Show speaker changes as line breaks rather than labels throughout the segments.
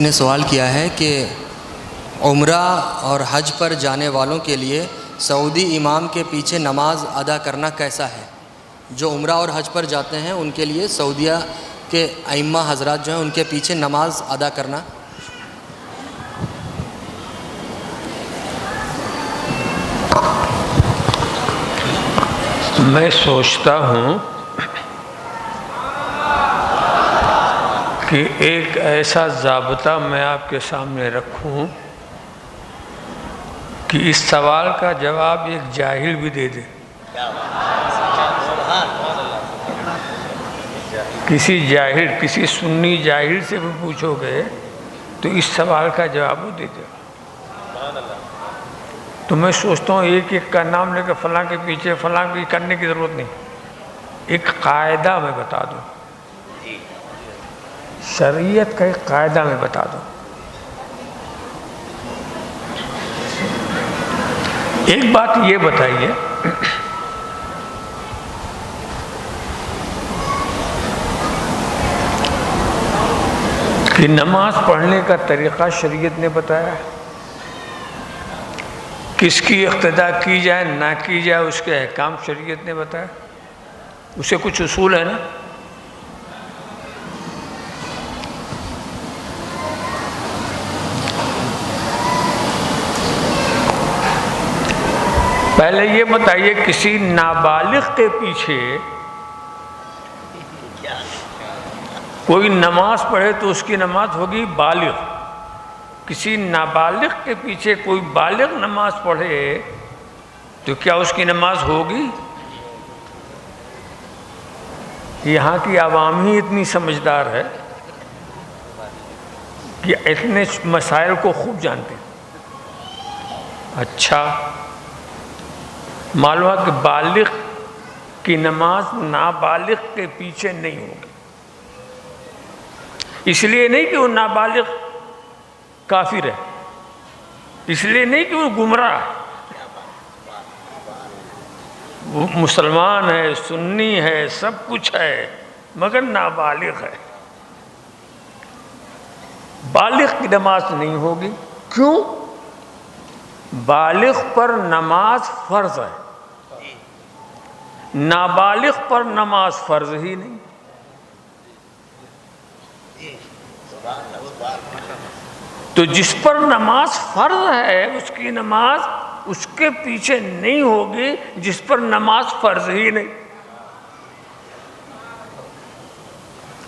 نے سوال کیا ہے کہ عمرہ اور حج پر جانے والوں کے لیے سعودی امام کے پیچھے نماز ادا کرنا کیسا ہے؟ جو عمرہ اور حج پر جاتے ہیں ان کے لیے سعودیہ کے ائمہ حضرات جو ہیں ان کے پیچھے نماز ادا کرنا
میں سوچتا ہوں کہ ایک ایسا ضابطہ میں آپ کے سامنے رکھوں کہ اس سوال کا جواب ایک جاہل بھی دے دے. کسی جاہل، کسی سنی جاہل سے بھی پوچھو گے تو اس سوال کا جواب وہ دے دے. تو میں سوچتا ہوں ایک ایک کا نام لے کے فلاں کے پیچھے فلاں کی کرنے کی ضرورت نہیں. ایک قاعدہ میں بتا دوں، شریعت کا ایک قاعدہ میں بتا دوں. ایک بات یہ بتائیے کہ نماز پڑھنے کا طریقہ شریعت نے بتایا، کس کی اقتداء کی جائے نہ کی جائے اس کے احکام شریعت نے بتایا. اسے کچھ اصول ہے نا. پہلے یہ بتائیے کسی نابالغ کے پیچھے کوئی نماز پڑھے تو اس کی نماز ہوگی بالغ. کسی نابالغ کے پیچھے کوئی بالغ نماز پڑھے تو کیا اس کی نماز ہوگی؟ یہاں کی عوام ہی اتنی سمجھدار ہے کہ اتنے مسائل کو خوب جانتے ہیں. اچھا، معلوم ہے کہ بالغ کی نماز نابالغ کے پیچھے نہیں ہوگی. اس لیے نہیں کہ وہ نابالغ کافر ہے، اس لیے نہیں کہ وہ گمراہ ہے. وہ مسلمان ہے، سنی ہے، سب کچھ ہے، مگر نابالغ ہے. بالغ کی نماز نہیں ہوگی. کیوں؟ بالغ پر نماز فرض ہے، نابالغ پر نماز فرض ہی نہیں. تو جس پر نماز فرض ہے اس کی نماز اس کے پیچھے نہیں ہوگی جس پر نماز فرض ہی نہیں.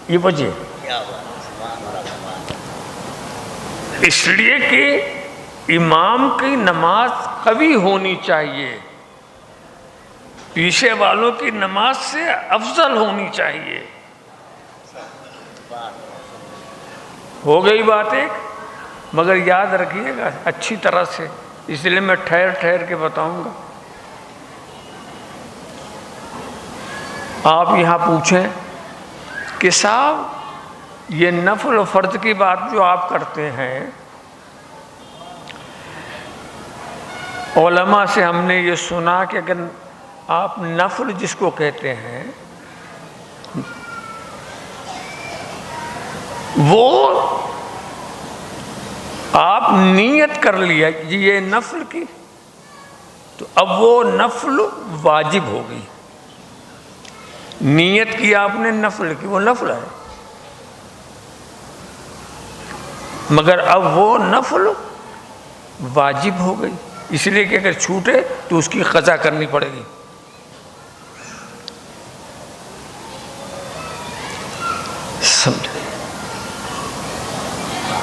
یہ وجہ اس لیے کہ امام کی نماز قوی ہونی چاہیے، پیچھے والوں کی نماز سے افضل ہونی چاہیے. ہو گئی بات ایک، مگر یاد رکھیے گا اچھی طرح سے، اس لیے میں ٹھہر ٹھہر کے بتاؤں گا. آپ یہاں پوچھیں کہ صاحب یہ نفل و فرض کی بات جو آپ کرتے ہیں، علماء سے ہم نے یہ سنا کہ اگر آپ نفل جس کو کہتے ہیں وہ آپ نیت کر لیا یہ نفل کی تو اب وہ نفل واجب ہو گئی. نیت کی آپ نے نفل کی، وہ نفل ہے، مگر اب وہ نفل واجب ہو گئی. اس لیے کہ اگر چھوٹے تو اس کی قضا کرنی پڑے گی. سمجھ؟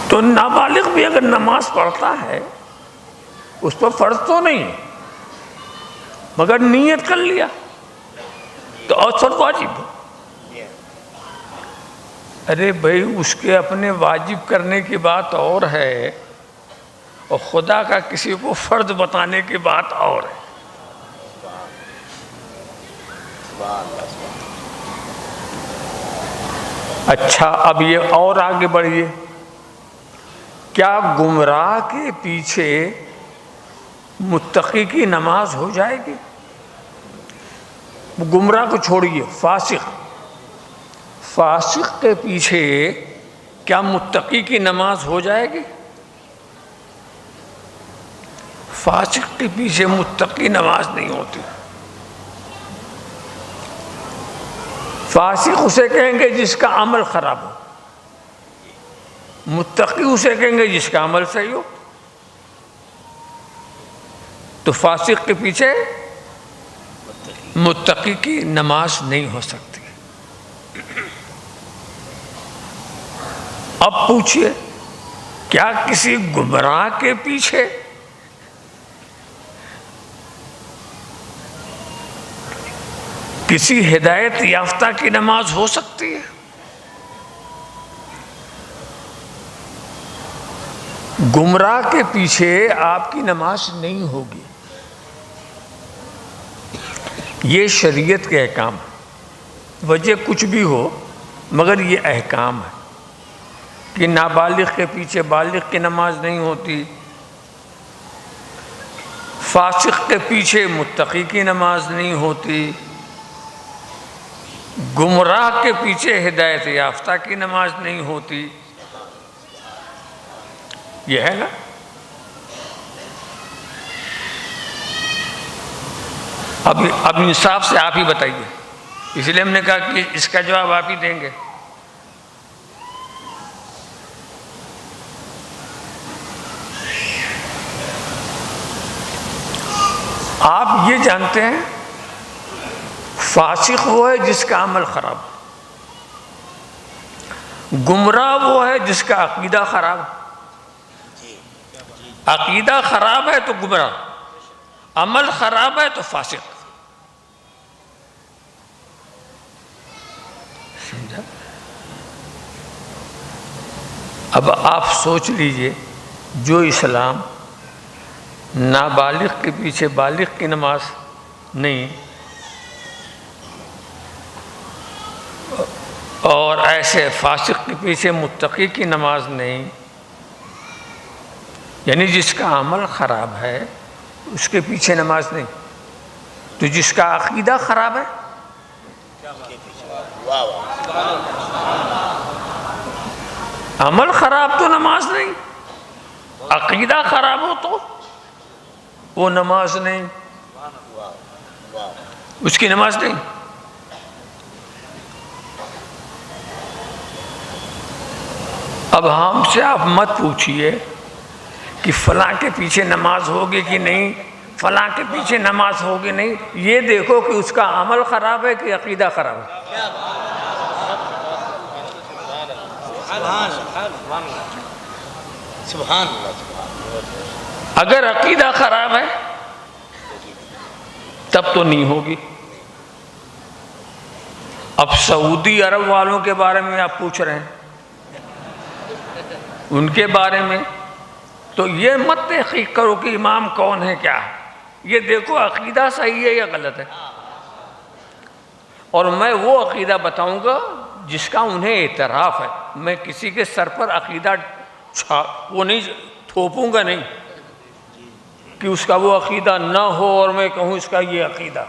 تو نابالغ بھی اگر نماز پڑھتا ہے اس پر فرض تو نہیں مگر نیت کر لیا تو اوسط واجب. ارے بھائی اس کے اپنے واجب کرنے کی بات اور ہے اور خدا کا کسی کو فرض بتانے کی بات اور ہے. اچھا، اب یہ اور آگے بڑھیے. کیا گمراہ کے پیچھے متقی کی نماز ہو جائے گی؟ گمراہ کو چھوڑیے، فاسق کے پیچھے کیا متقی کی نماز ہو جائے گی؟ فاسق کے پیچھے متقی نماز نہیں ہوتی۔ فاسق اسے کہیں گے جس کا عمل خراب ہو، متقی اسے کہیں گے جس کا عمل صحیح ہو۔ تو فاسق کے پیچھے متقی کی نماز نہیں ہو سکتی۔ اب پوچھئے کیا کسی گمراہ کے پیچھے کسی ہدایت یافتہ کی نماز ہو سکتی ہے؟ گمراہ کے پیچھے آپ کی نماز نہیں ہوگی۔ یہ شریعت کے احکام ہے، وجہ کچھ بھی ہو مگر یہ احکام ہے کہ نابالغ کے پیچھے بالغ کی نماز نہیں ہوتی، فاسق کے پیچھے متقی کی نماز نہیں ہوتی، گمراہ کے پیچھے ہدایت یافتہ کی نماز نہیں ہوتی۔ یہ ہے نا؟ اب انصاف سے آپ ہی بتائیے، اس لیے ہم نے کہا کہ اس کا جواب آپ ہی دیں گے۔ آپ یہ جانتے ہیں فاسق وہ ہے جس کا عمل خراب، گمراہ وہ ہے جس کا عقیدہ خراب۔ عقیدہ خراب ہے تو گمراہ، عمل خراب ہے تو فاسق۔ سمجھا؟ اب آپ سوچ لیجئے، جو اسلام نابالغ کے پیچھے بالغ کی نماز نہیں اور ایسے فاسق کے پیچھے متقی کی نماز نہیں، یعنی جس کا عمل خراب ہے اس کے پیچھے نماز نہیں، تو جس کا عقیدہ خراب ہے عمل خراب تو نماز نہیں، عقیدہ خراب ہو تو وہ نماز نہیں، اس کی نماز نہیں۔ اب ہم سے آپ مت پوچھئے کہ فلاں کے پیچھے نماز ہوگی کہ نہیں، فلاں کے پیچھے نماز ہوگی نہیں، یہ دیکھو کہ اس کا عمل خراب ہے کہ عقیدہ خراب ہے۔ اگر عقیدہ خراب ہے تب تو نہیں ہوگی۔ اب سعودی عرب والوں کے بارے میں آپ پوچھ رہے ہیں، ان کے بارے میں تو یہ مت تحقیق کرو کہ امام کون ہے کیا ہے، یہ دیکھو عقیدہ صحیح ہے یا غلط ہے، اور میں وہ عقیدہ بتاؤں گا جس کا انہیں اعتراف ہے۔ میں کسی کے سر پر عقیدہ وہ نہیں تھوپوں گا، نہیں کہ اس کا وہ عقیدہ نہ ہو اور میں کہوں اس کا یہ عقیدہ،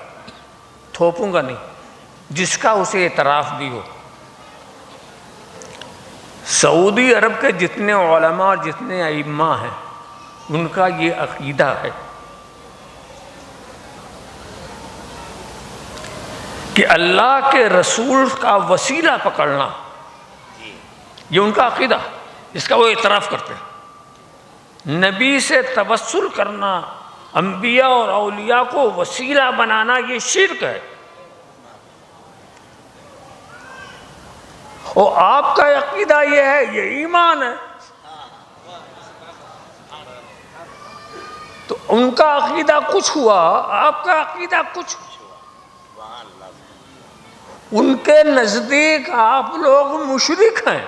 تھوپوں گا نہیں، جس کا اسے اعتراف بھی ہو۔ سعودی عرب کے جتنے علماء اور جتنے ائمہ ہیں ان کا یہ عقیدہ ہے کہ اللہ کے رسول کا وسیلہ پکڑنا، یہ ان کا عقیدہ، اس کا وہ اعتراف کرتے ہیں۔ نبی سے توسل کرنا، انبیاء اور اولیاء کو وسیلہ بنانا، یہ شرک ہے۔ اور آپ کا عقیدہ یہ ہے، یہ ایمان ہے۔ تو ان کا عقیدہ کچھ ہوا، آپ کا عقیدہ کچھ۔ ان کے نزدیک آپ لوگ مشرک ہیں،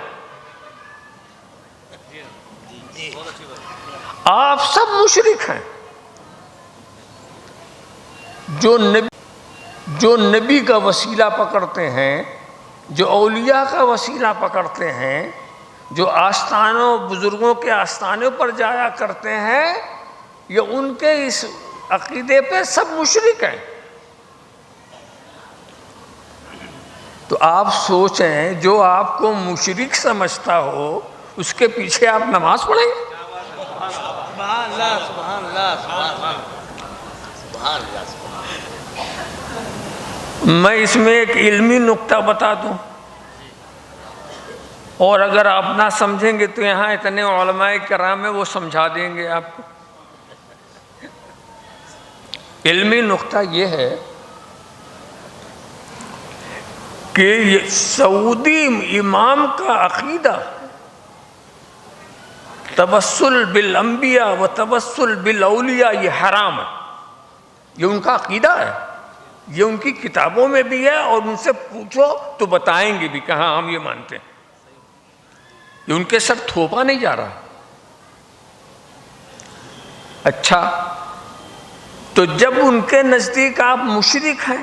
آپ سب مشرک ہیں۔ جو نبی کا وسیلہ پکڑتے ہیں، جو اولیاء کا وسیلہ پکڑتے ہیں، جو آستانوں بزرگوں کے آستانوں پر جایا کرتے ہیں، یہ ان کے اس عقیدے پہ سب مشرک ہیں۔ تو آپ سوچیں جو آپ کو مشرک سمجھتا ہو اس کے پیچھے آپ نماز پڑھیں گے؟
سبحان اللہ سبحان اللہ سبحان اللہ۔
میں اس میں ایک علمی نقطہ بتا دوں، اور اگر آپ نہ سمجھیں گے تو یہاں اتنے علماء کرام ہیں وہ سمجھا دیں گے آپ کو۔ علمی نقطہ یہ ہے کہ یہ سعودی امام کا عقیدہ توسل بالانبیاء و توسل بالاولیاء یہ حرام ہے، یہ ان کا عقیدہ ہے، یہ ان کی کتابوں میں بھی ہے، اور ان سے پوچھو تو بتائیں گے بھی کہ ہاں ہم یہ مانتے ہیں، یہ ان کے سر تھوپا نہیں جا رہا۔ اچھا، تو جب ان کے نزدیک آپ مشرک ہیں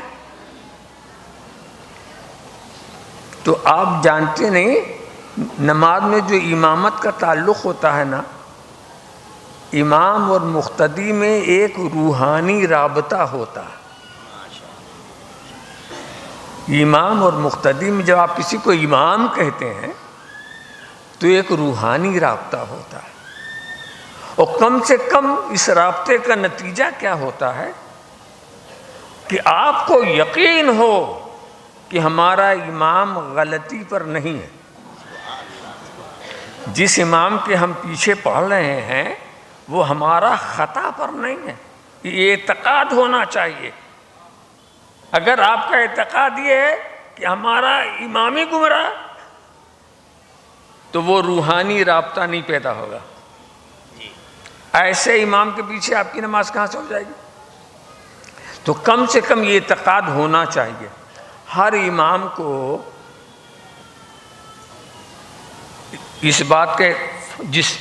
تو آپ جانتے نہیں نماز میں جو امامت کا تعلق ہوتا ہے نا، امام اور مقتدی میں ایک روحانی رابطہ ہوتا ہے۔ امام اور مقتدی میں جب آپ کسی کو امام کہتے ہیں تو ایک روحانی رابطہ ہوتا ہے، اور کم سے کم اس رابطے کا نتیجہ کیا ہوتا ہے کہ آپ کو یقین ہو کہ ہمارا امام غلطی پر نہیں ہے، جس امام کے ہم پیچھے پڑھ رہے ہیں وہ ہمارا خطا پر نہیں ہے، یہ اعتقاد ہونا چاہیے۔ اگر آپ کا اعتقاد یہ ہے کہ ہمارا امام ہی گمراہ تو وہ روحانی رابطہ نہیں پیدا ہوگا، ایسے امام کے پیچھے آپ کی نماز کہاں سے ہو جائے گی؟ تو کم سے کم یہ اعتقاد ہونا چاہیے۔ ہر امام کو اس بات کے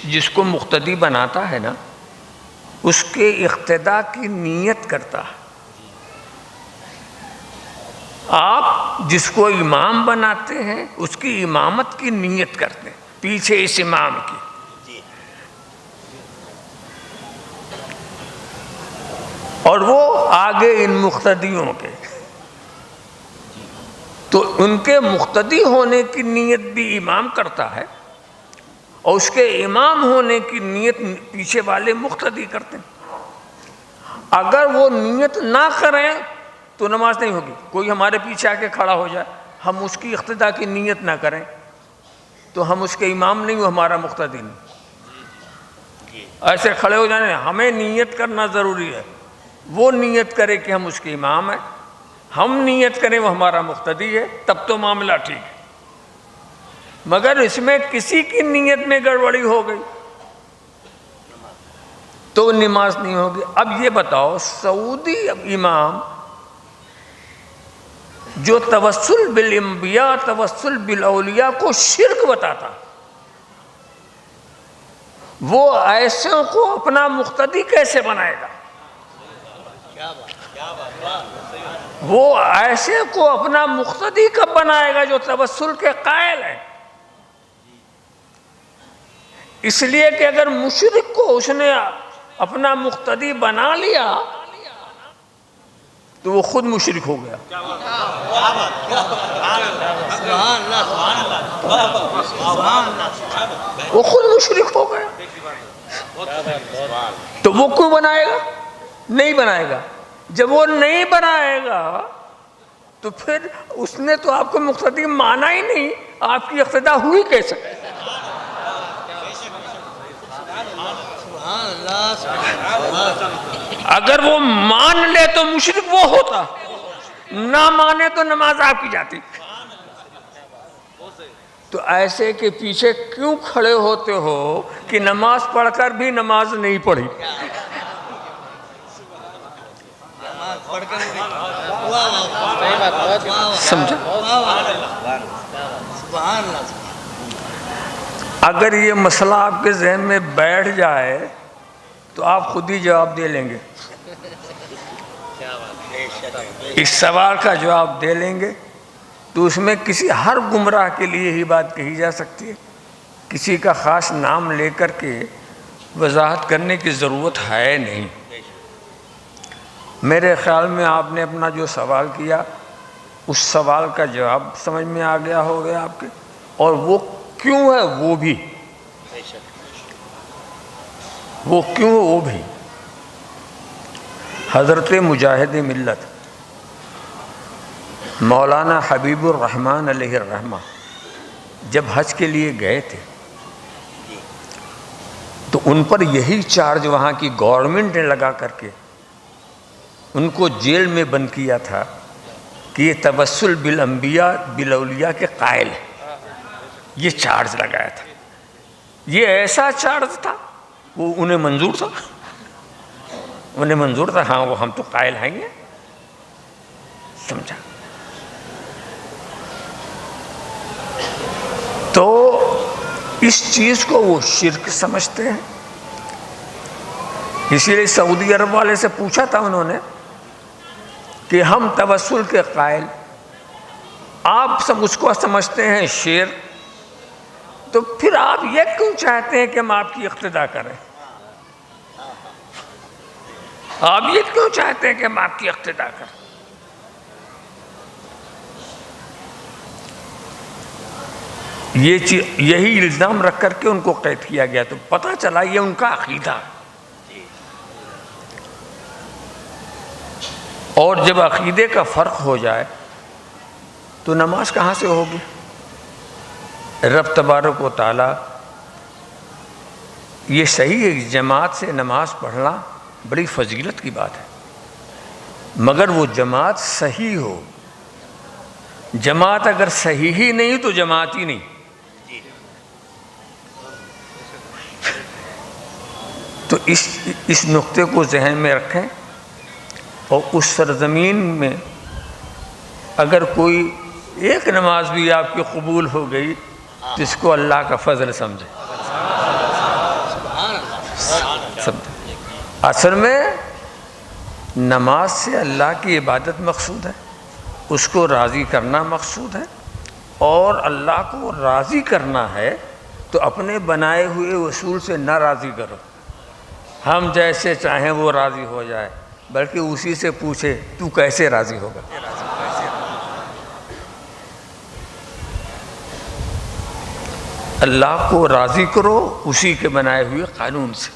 جس کو مقتدی بناتا ہے نا، اس کے اقتداء کی نیت کرتا ہے۔ آپ جس کو امام بناتے ہیں اس کی امامت کی نیت کرتے ہیں پیچھے اس امام کی۔ اور وہ آگے ان مقتدیوں کے، تو ان کے مقتدی ہونے کی نیت بھی امام کرتا ہے، اور اس کے امام ہونے کی نیت پیچھے والے مقتدی کرتے ہیں۔ اگر وہ نیت نہ کریں تو نماز نہیں ہوگی۔ کوئی ہمارے پیچھے آ کے کھڑا ہو جائے، ہم اس کی اقتداء کی نیت نہ کریں تو ہم اس کے امام نہیں، وہ ہمارا مقتدی نہیں۔ ایسے کھڑے ہو جانے، ہمیں نیت کرنا ضروری ہے، وہ نیت کرے کہ ہم اس کے امام ہیں، ہم نیت کریں وہ ہمارا مقتدی ہے، تب تو معاملہ ٹھیک ہے۔ مگر اس میں کسی کی نیت میں گڑبڑی ہو گئی تو نماز نہیں ہوگی۔ اب یہ بتاؤ، سعودی امام جو توسل بالانبیاء توسل بالاولیاء کو شرک بتاتا، وہ ایسوں کو اپنا مقتدی کیسے بنائے گا؟ وہ ایسے کو اپنا مقتدی کب بنائے گا جو توسل کے قائل ہے؟ اس لیے کہ اگر مشرک کو اس نے اپنا مقتدی بنا لیا تو وہ خود مشرک ہو گیا۔ وہ خود مشرک ہو گیا، تو وہ کیوں بنائے گا؟ نہیں بنائے گا۔ جب وہ نہیں بنائے گا تو پھر اس نے تو آپ کو مقتدی مانا ہی نہیں، آپ کی اقتداء ہوئی کیسے؟ اگر وہ مان لے تو مشرک وہ ہوتا، نہ مانے تو نماز آپ کی جاتی۔ تو ایسے کے پیچھے کیوں کھڑے ہوتے ہو کہ نماز پڑھ کر بھی نماز نہیں پڑھی؟ سمجھا؟ اگر یہ مسئلہ آپ کے ذہن میں بیٹھ جائے تو آپ خود ہی جواب دے لیں گے، اس سوال کا جواب دے لیں گے۔ تو اس میں کسی ہر گمراہ کے لیے ہی بات کہی جا سکتی ہے، کسی کا خاص نام لے کر کے وضاحت کرنے کی ضرورت ہے نہیں۔ میرے خیال میں آپ نے اپنا جو سوال کیا اس سوال کا جواب سمجھ میں آ گیا ہو گیا آپ کے، اور وہ کیوں ہے وہ بھی،
بے شک
وہ کیوں ہے وہ بھی۔ حضرت مجاہد ملت مولانا حبیب الرحمن علیہ الرحمہ جب حج کے لیے گئے تھے تو ان پر یہی چارج وہاں کی گورنمنٹ نے لگا کر کے ان کو جیل میں بند کیا تھا کہ یہ توسل بالانبیاء بالاولیاء کے قائل ہے، یہ چارج لگایا تھا۔ یہ ایسا چارج تھا، وہ انہیں منظور تھا، انہیں منظور تھا، ہاں وہ ہم تو قائل ہیں گے، سمجھا۔ تو اس چیز کو وہ شرک سمجھتے ہیں۔ اسی لیے سعودی عرب والے سے پوچھا تھا انہوں نے کہ ہم توسل کے قائل، آپ سب اس کو سمجھتے ہیں شیر، تو پھر آپ یہ کیوں چاہتے ہیں کہ ہم آپ کی اقتدا کریں؟ آپ یہ کیوں چاہتے ہیں کہ ہم آپ کی اقتدا کریں؟ یہی الزام رکھ کر کے ان کو قید کیا گیا، تو پتہ چلا یہ ان کا عقیدہ ہے۔ اور جب عقیدے کا فرق ہو جائے تو نماز کہاں سے ہوگی؟ رب تبارک و تعالیٰ، یہ صحیح ہے جماعت سے نماز پڑھنا بڑی فضیلت کی بات ہے، مگر وہ جماعت صحیح ہو۔ جماعت اگر صحیح ہی نہیں تو جماعت ہی نہیں۔ تو اس نقطے کو ذہن میں رکھیں، اور اس سرزمین میں اگر کوئی ایک نماز بھی آپ کی قبول ہو گئی تو اس کو اللہ کا فضل سمجھے۔ اصل میں نماز سے اللہ کی عبادت مقصود ہے، اس کو راضی کرنا مقصود ہے، اور اللہ کو راضی کرنا ہے تو اپنے بنائے ہوئے اصول سے نہ راضی کرو، ہم جیسے چاہیں وہ راضی ہو جائے، بلکہ اسی سے پوچھے تو کیسے راضی ہوگا۔ اللہ کو راضی کرو اسی کے بنائے ہوئے قانون سے۔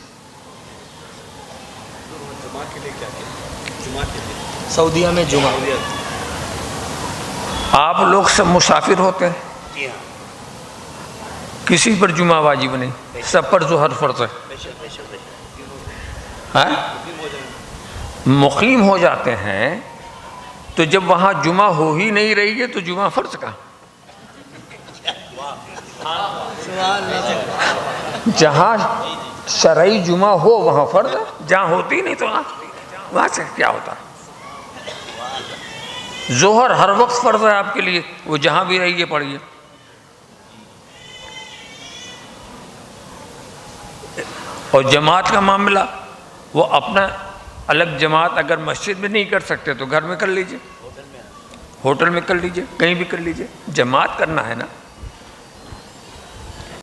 سعودیہ میں جمعہ،
آپ لوگ سب مسافر ہوتے ہیں،
جی ہاں،
کسی پر جمعہ واجب نہیں، سب پر ظہر فرض ہے۔
بے شک بے شک بے شک،
ہاں؟ مقیم ہو جاتے ہیں تو جب وہاں جمعہ ہو ہی نہیں رہی ہے تو جمعہ فرض کہاں؟ جہاں شرعی جمعہ ہو وہاں فرض ہے، جہاں ہوتی نہیں تو وہاں سے کیا ہوتا؟ ظہر ہر وقت فرض ہے آپ کے لیے، وہ جہاں بھی رہیے پڑھیے۔ اور جماعت کا معاملہ، وہ اپنا الگ جماعت اگر مسجد میں نہیں کر سکتے تو گھر میں کر لیجئے، ہوٹل میں کر لیجئے، کہیں بھی کر لیجئے، جماعت کرنا ہے نا۔